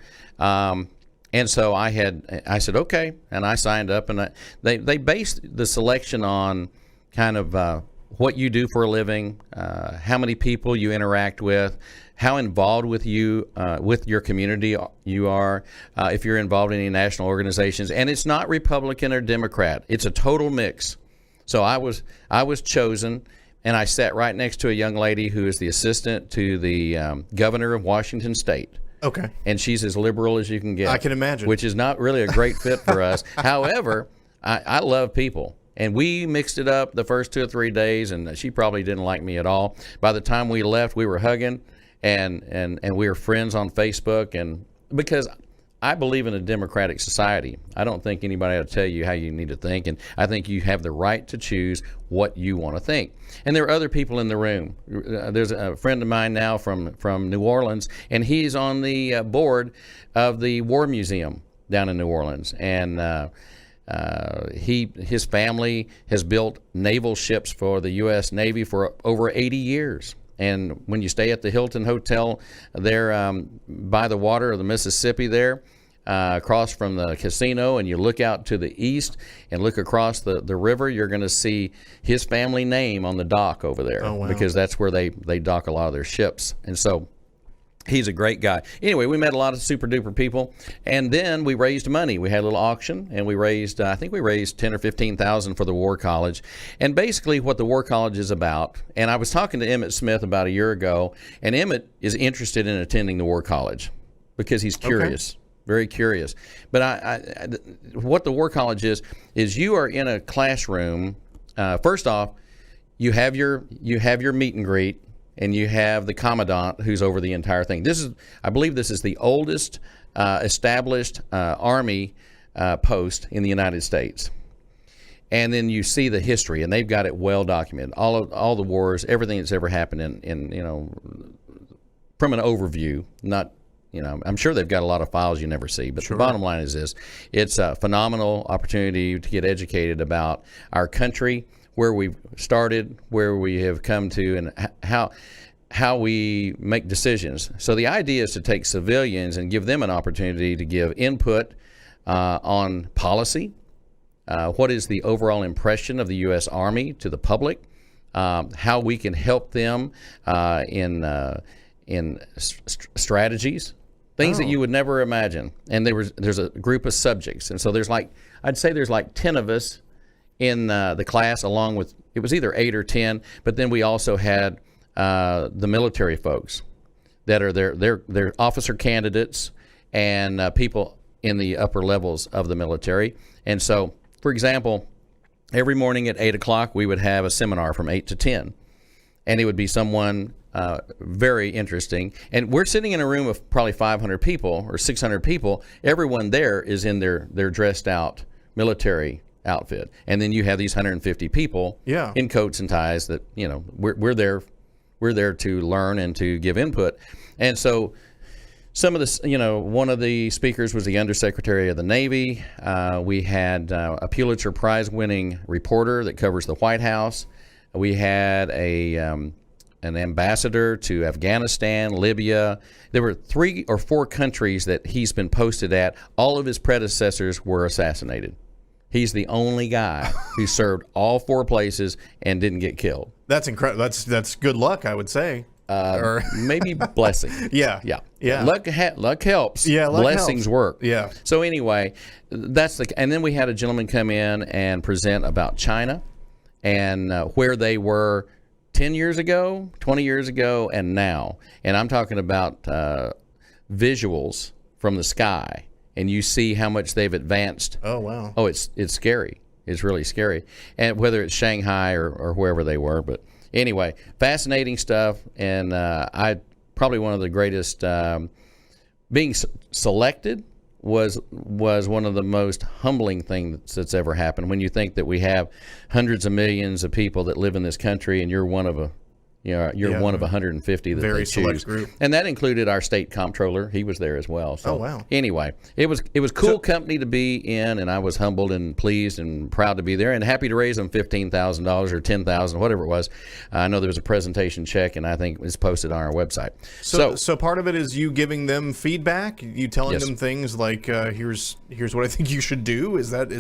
And so I said, okay, and I signed up, and they based the selection on kind of what you do for a living, how many people you interact with, how involved with your community you are, if you're involved in any national organizations, and it's not Republican or Democrat; it's a total mix. So I was chosen, and I sat right next to a young lady who is the assistant to the governor of Washington State. Okay. And she's as liberal as you can get. I can imagine. Which is not really a great fit for us. However, I love people. And we mixed it up the first 2 or 3 days, and she probably didn't like me at all. By the time we left, we were hugging, and we were friends on Facebook. And because I believe in a democratic society, I don't think anybody ought to tell you how you need to think, and I think you have the right to choose what you want to think. And there are other people in the room. There's a friend of mine now from New Orleans, and he's on the board of the War Museum down in New Orleans. And his family has built naval ships for the U.S. Navy for over 80 years. And when you stay at the Hilton Hotel there by the water of the Mississippi there, across from the casino, and you look out to the east and look across the river, you're going to see his family name on the dock over there. Oh, wow. Because that's where they dock a lot of their ships. And so He's a great guy. Anyway, we met a lot of super duper people, and then we raised money. We had a little auction, and we raised, I think we raised 10 or 15,000 for the War College. And basically, what the War College is about. And I was talking to Emmett Smith about a year ago, and Emmett is interested in attending the War College because he's curious, very curious. But what the War College is you are in a classroom. First off, you have your meet and greet. And you have the commandant who's over the entire thing. I believe this is the oldest established Army post in the United States. And then you see the history, and they've got it well documented. All the wars, everything that's ever happened in from an overview. Not, I'm sure they've got a lot of files you never see. But the bottom line is this: it's a phenomenal opportunity to get educated about our country, where we've started, where we have come to, and how we make decisions. So the idea is to take civilians and give them an opportunity to give input on policy. What is the overall impression of the U.S. Army to the public? How we can help them in strategies, things that you would never imagine. And there's a group of subjects, and so I'd say there's like 10 of us in the class, along with, it was either 8 or 10, but then we also had the military folks that are they're officer candidates and people in the upper levels of the military. And so, for example, every morning at 8 o'clock, we would have a seminar from 8 to 10, and it would be someone very interesting. And we're sitting in a room of probably 500 people or 600 people. Everyone there is in their dressed out military outfit, and then you have these 150 people in coats and ties that we're there to learn and to give input. And so some of the one of the speakers was the Undersecretary of the Navy. We had a Pulitzer Prize winning reporter that covers the White House. We had an ambassador to Afghanistan, Libya. There were 3 or 4 countries that he's been posted at. All of his predecessors were assassinated. He's the only guy who served all 4 places and didn't get killed. That's incredible. That's good luck, I would say. Or maybe blessing. Yeah. Luck helps. Yeah, luck blessings helps. Work. Yeah. So anyway, and then we had a gentleman come in and present about China and where they were 10 years ago, 20 years ago, and now. And I'm talking about visuals from the sky. And you see how much they've advanced. Oh, wow. Oh, it's scary. It's really scary. And whether it's Shanghai or wherever they were. But anyway, fascinating stuff. And I probably one of the greatest, being selected was one of the most humbling things that's ever happened. When you think that we have hundreds of millions of people that live in this country, and you're one of one of 150 that very they select choose. Group. And that included our state comptroller. He was there as well. So, oh, wow. Anyway, it was cool company to be in, and I was humbled and pleased and proud to be there, and happy to raise them $15,000 or $10,000, whatever it was. I know there was a presentation check, and I think it's posted on our website. So part of it is you giving them feedback, you telling Yes. them things like, here's what I think you should do. Is that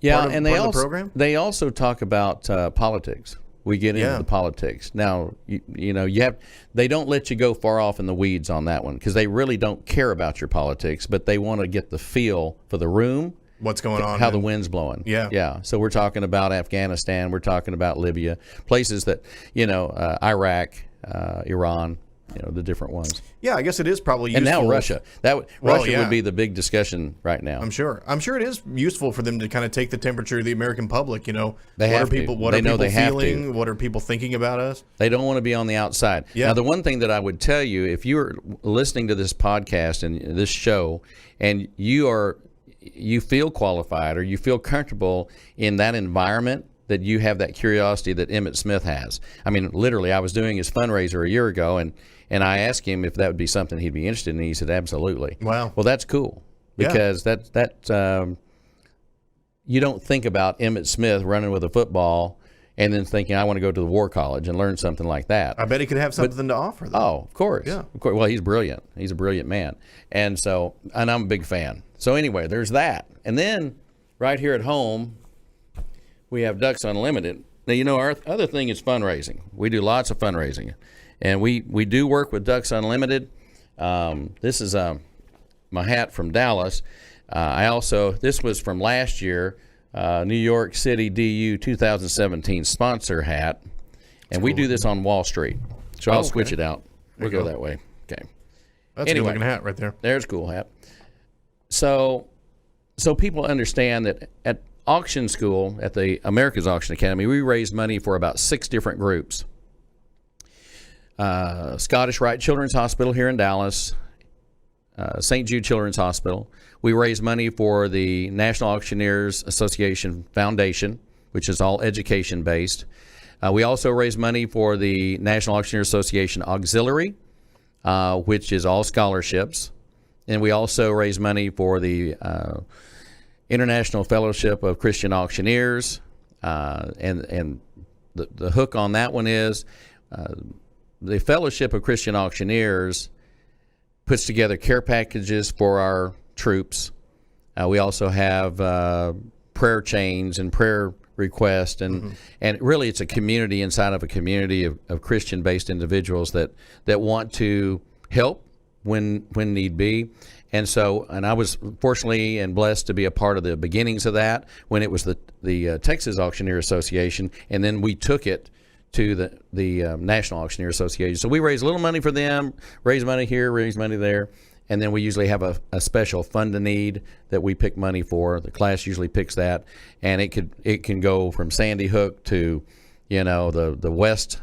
Yeah, part of, and part of the program? they also talk about politics. We get into the politics. Now, they don't let you go far off in the weeds on that one, because they really don't care about your politics, but they want to get the feel for the room. What's going on? How the wind's blowing. Yeah. So we're talking about Afghanistan. We're talking about Libya, places that, Iraq, Iran, the different ones. Yeah, I guess it is probably and useful. now Russia. Russia would be the big discussion right now. I'm sure it is useful for them to kind of take the temperature of the American public. They what have are people, to. What They are know people they have feeling? to. What are people thinking about us? They don't want to be on the outside. Yeah. Now, the one thing that I would tell you, if you're listening to this podcast and this show, and you feel qualified or you feel comfortable in that environment, that you have that curiosity that Emmett Smith has. I mean, literally, I was doing his fundraiser a year ago, and I asked him if that would be something he'd be interested in. And he said, absolutely. Wow. Well, that's cool, because you don't think about Emmett Smith running with a football and then thinking, I want to go to the War College and learn something like that. I bet he could have something to offer, though. Oh, of course. Yeah. Of course. Well, he's brilliant. He's a brilliant man. And I'm a big fan. So anyway, there's that. And then right here at home, we have Ducks Unlimited. Now, our other thing is fundraising. We do lots of fundraising. And we do work with Ducks Unlimited. This is my hat from Dallas. This was from last year, New York City DU 2017 sponsor hat. And we do this on Wall Street. So I'll switch it out. We'll go that way. Okay. That's a good looking hat right there. There's a cool hat. So people understand that at auction school, at the America's Auction Academy, we raise money for about 6 different groups. Scottish Rite Children's Hospital here in Dallas, St. Jude Children's Hospital. We raise money for the National Auctioneers Association Foundation, which is all education based. We also raise money for the National Auctioneers Association Auxiliary, which is all scholarships. And we also raise money for the International Fellowship of Christian Auctioneers. And the hook on that one is the Fellowship of Christian Auctioneers puts together care packages for our troops. We also have prayer chains and prayer requests, and really it's a community inside of a community of Christian-based individuals that want to help when need be. And I was fortunately and blessed to be a part of the beginnings of that when it was the Texas Auctioneer Association, and then we took it to the National Auctioneer Association. So we raise a little money for them, raise money here, raise money there, and then we usually have a special fund a need that we pick money for. The class usually picks that, and it can go from Sandy Hook to, the West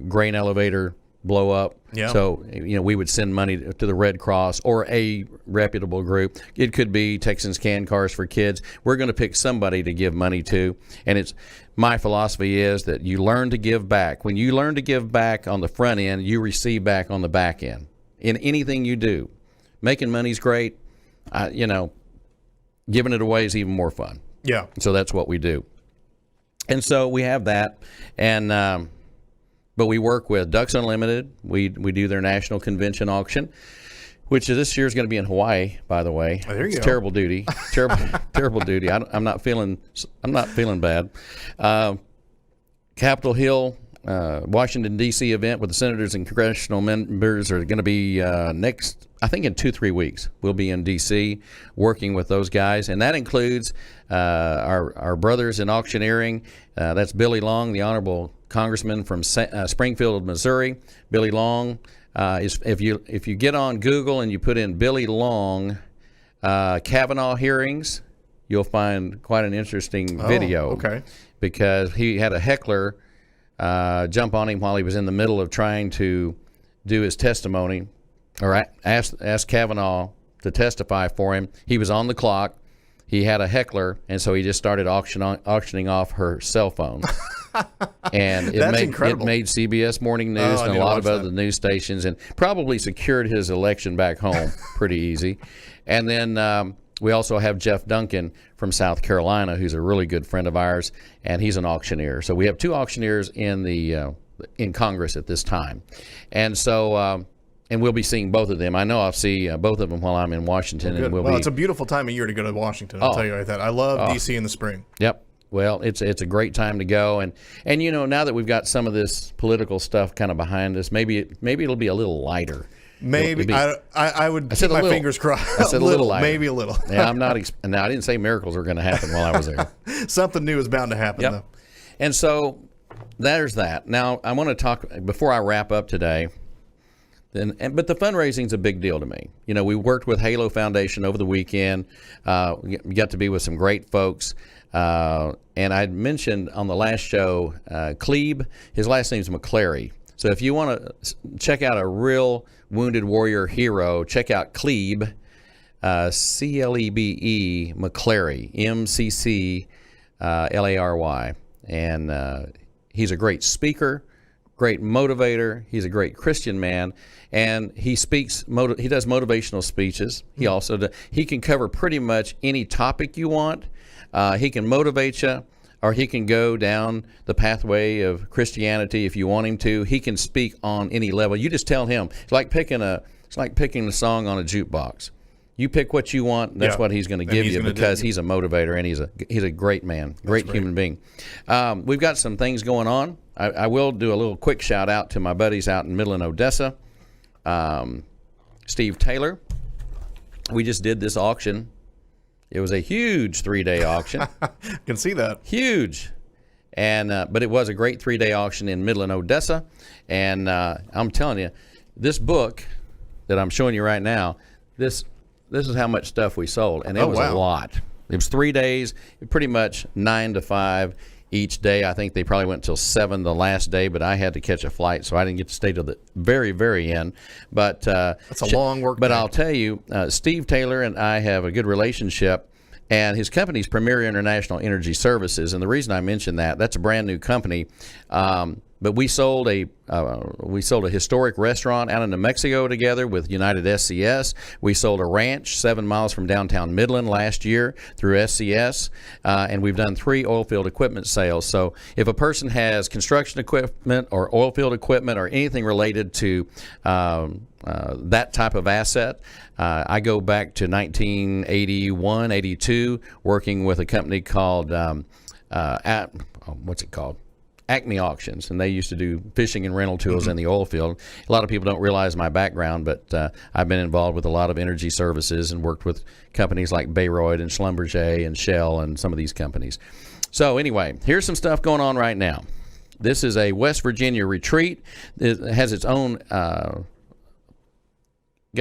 grain elevator blow up. Yeah. So, we would send money to the Red Cross or a reputable group. It could be Texans Can Cars for Kids. We're going to pick somebody to give money to. And my philosophy is that you learn to give back. When you learn to give back on the front end, you receive back on the back end. In anything you do, making money's great. Giving it away is even more fun. Yeah. So that's what we do. And so we have that. And, but we work with Ducks Unlimited. We do their national convention auction, which this year is going to be in Hawaii, by the way. Oh, there you go. Terrible duty. Terrible duty. I'm not feeling bad. Capitol Hill, Washington, D.C. event with the senators and congressional members are going to be next, I think in 2-3 weeks. We'll be in D.C. working with those guys, and that includes our brothers in auctioneering. That's Billy Long, the Honorable Congressman from Springfield, Missouri. Billy Long if you get on Google and you put in Billy Long Kavanaugh hearings, you'll find quite an interesting video. Okay. Because he had a heckler jump on him while he was in the middle of trying to do his testimony, or ask Kavanaugh to testify for him. He was on the clock. He had a heckler, and so he just started auctioning off her cell phone. And it made CBS Morning News and a lot of other news stations, and probably secured his election back home pretty easy. And then we also have Jeff Duncan from South Carolina, who's a really good friend of ours, and he's an auctioneer. So we have 2 auctioneers in Congress at this time. And so and we'll be seeing both of them. I know I'll see both of them while I'm in Washington. Well, and it's a beautiful time of year to go to Washington. I'll tell you right that. I love D.C. in the spring. Yep. Well, it's a great time to go, and now that we've got some of this political stuff kind of behind us, maybe it'll be a little lighter. Maybe I would keep my fingers crossed. I said a little lighter. Maybe a little. Yeah, I'm not. Now I didn't say miracles were going to happen while I was there. Something new is bound to happen, though. And so there's that. Now I want to talk before I wrap up today. But the fundraising is a big deal to me. We worked with Halo Foundation over the weekend. We got to be with some great folks. And I mentioned on the last show, Klebe, his last name is McClary. So if you want to check out a real wounded warrior hero, check out Klebe, C-L-E-B-E, McClary, M-C-C-L-A-R-Y. And he's a great speaker, great motivator. He's a great Christian man, and he does motivational speeches. He also he can cover pretty much any topic you want. He can motivate you, or he can go down the pathway of Christianity if you want him to. He can speak on any level. You just tell him. It's like picking a song on a jukebox. You pick what you want. That's what he's going to give you, because he's a motivator, and he's a great man, great human being. We've got some things going on. I will do a little quick shout out to my buddies out in Midland, Odessa. Steve Taylor. We just did this auction. It was a huge 3-day auction. Can see that. Huge. And but it was a great 3-day auction in Midland, Odessa. And I'm telling you, this book that I'm showing you right now, this is how much stuff we sold. And it was a lot. It was 3 days, pretty much 9 to 5 each day. I think they probably went till 7 the last day, but I had to catch a flight, so I didn't get to stay till the very, very end. But that's a long work But day. I'll tell you, Steve Taylor and I have a good relationship. And his company's Premier International Energy Services, and the reason I mention that's a brand new company. But we sold a historic restaurant out in New Mexico together with United SCS. We sold a ranch 7 miles from downtown Midland last year through SCS, and we've done 3 oil field equipment sales. So if a person has construction equipment or oil field equipment or anything related to that type of asset, I go back to 1981, 82, working with a company called what's it called? Acme Auctions, and they used to do fishing and rental tools in the oil field. A lot of people don't realize my background, but I've been involved with a lot of energy services and worked with companies like Bayroid and Schlumberger and Shell and some of these companies. So anyway, here's some stuff going on right now. This is a West Virginia retreat. It has its own got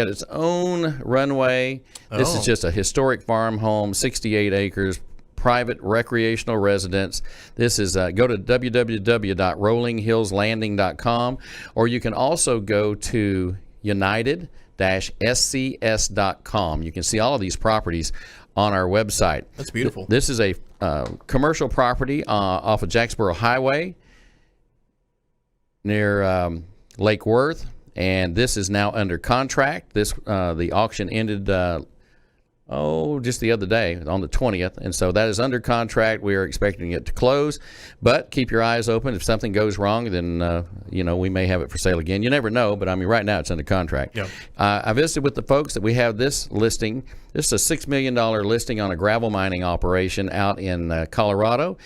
its own runway. This is just a historic farm home, 68 acres, private recreational residence. This is go to www.rollinghillslanding.com, or you can also go to united-scs.com. You can see all of these properties on our website. That's beautiful. This is a commercial property off of Jacksboro Highway near Lake Worth, and this is now under contract. The auction ended just the other day on the 20th, and so that is under contract. We are expecting it to close, but keep your eyes open. If something goes wrong, then we may have it for sale again. You never know, but I mean, right now it's under contract. Yeah. I visited with the folks that we have this listing. This is a $6 million listing on a gravel mining operation out in Colorado,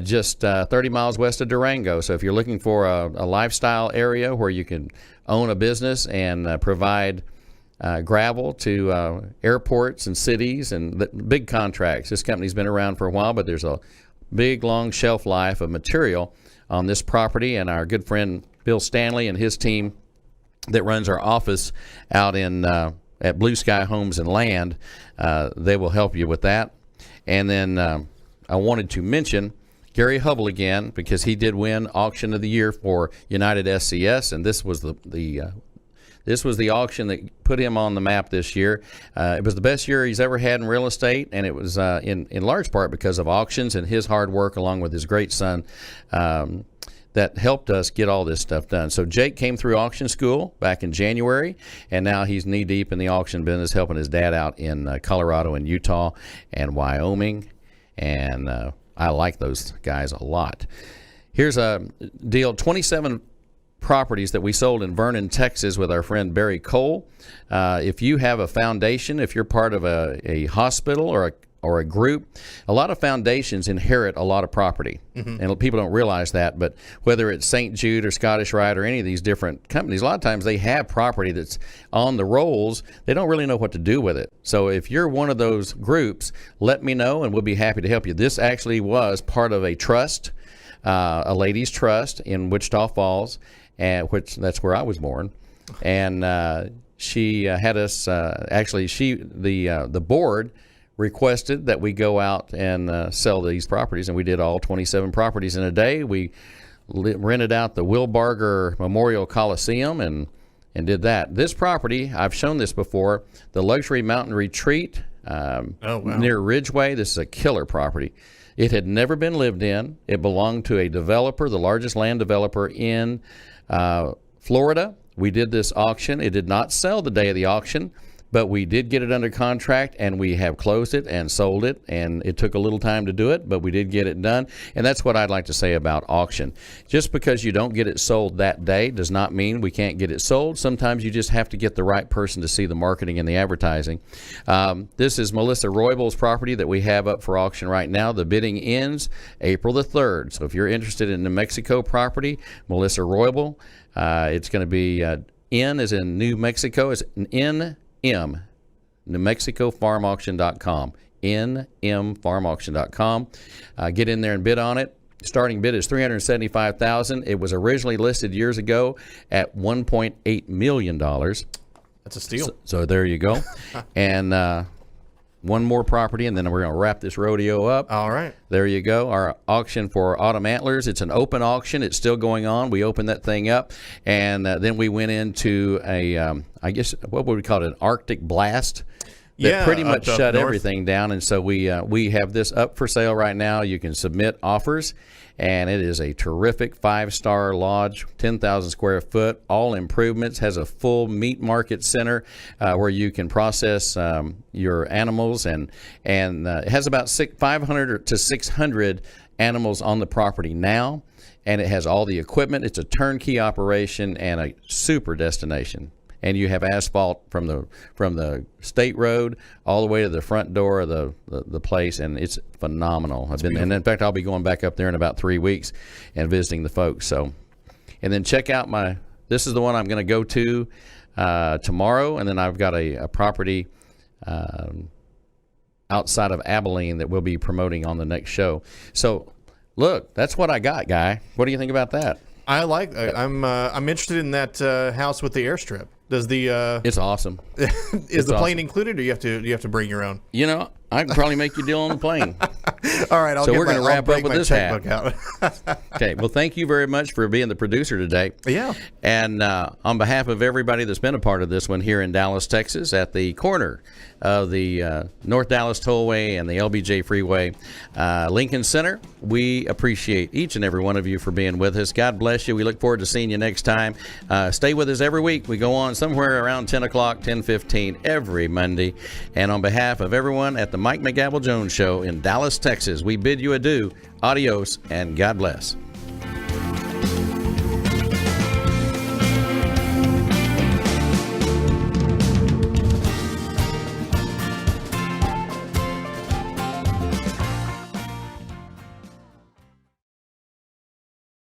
just 30 miles west of Durango. So if you're looking for a lifestyle area where you can own a business and provide gravel to airports and cities and big contracts. This company's been around for a while, but there's a big, long shelf life of material on this property. And our good friend Bill Stanley and his team that runs our office out in at Blue Sky Homes and Land, they will help you with that. And then I wanted to mention Gary Hubble again, because he did win Auction of the Year for United SCS, and this was this was the auction that put him on the map this year. It was the best year he's ever had in real estate, and it was in large part because of auctions and his hard work along with his great son that helped us get all this stuff done. So Jake came through auction school back in January, and now he's knee-deep in the auction business, helping his dad out in Colorado and Utah and Wyoming, and I like those guys a lot. Here's a deal, 27 properties that we sold in Vernon, Texas with our friend Barry Cole. If you have a foundation, if you're part of a hospital or a group, a lot of foundations inherit a lot of property. And people don't realize that, but whether it's St. Jude or Scottish Rite or any of these different companies, a lot of times they have property that's on the rolls. They don't really know what to do with it. So if you're one of those groups, let me know and we'll be happy to help you. This actually was part of a trust, a ladies' trust in Wichita Falls, and that's where I was born. And she had us the board requested that we go out and sell these properties, and we did all 27 properties in a day. We rented out the Will Barger Memorial Coliseum and did that. This property, I've shown this before, the Luxury Mountain Retreat near Ridgeway. This is a killer property. It had never been lived in. It belonged to a developer, the largest land developer in Florida. We did this auction. It did not sell the day of the auction, but we did get it under contract, and we have closed it and sold it, and it took a little time to do it, but we did get it done. And that's what I'd like to say about auction. Just because you don't get it sold that day does not mean we can't get it sold. Sometimes you just have to get the right person to see the marketing and the advertising. This is Melissa Roybal's property that we have up for auction right now. The bidding ends April the 3rd. So if you're interested in New Mexico property, Melissa Roybal, it's going to be N is in New Mexico. It's NM, NewMexicoFarmAuction.com. NMFarmAuction.com. Get in there and bid on it. Starting bid is $375,000. It was originally listed years ago at $1.8 million. That's a steal. So there you go. And one more property, and then we're going to wrap this rodeo up. All right. There you go. Our auction for autumn antlers. It's an open auction. It's still going on. We opened that thing up, and then we went into a, I guess, what would we call it, an Arctic blast? That pretty much shut everything down. And so we have this up for sale right now. You can submit offers, and it is a terrific 5-star lodge, 10,000 square foot, all improvements, has a full meat market center where you can process your animals, and it has about 500 to 600 animals on the property now, and it has all the equipment. It's a turnkey operation and a super destination. And you have asphalt from the state road all the way to the front door of the place, and it's phenomenal. And in fact, I'll be going back up there in about 3 weeks and visiting the folks. So, and then check out this is the one I'm going to go to tomorrow, and then I've got a property outside of Abilene that we'll be promoting on the next show. So, look, that's what I got, Guy. What do you think about that? I'm interested in that house with the airstrip. Does the It's awesome. Is the plane included, or you have to bring your own? You know, I can probably make you a deal on the plane. All right, we're going to wrap up with this hat. Out. Okay, well, thank you very much for being the producer today. Yeah. And on behalf of everybody that's been a part of this one here in Dallas, Texas, at the corner of the North Dallas Tollway and the LBJ Freeway, Lincoln Center, we appreciate each and every one of you for being with us. God bless you. We look forward to seeing you next time. Stay with us every week. We go on somewhere around 10 o'clock, 10:15 every Monday. And on behalf of everyone at the Mike McGavel Jones Show in Dallas, Texas, we bid you adieu, adios, and God bless.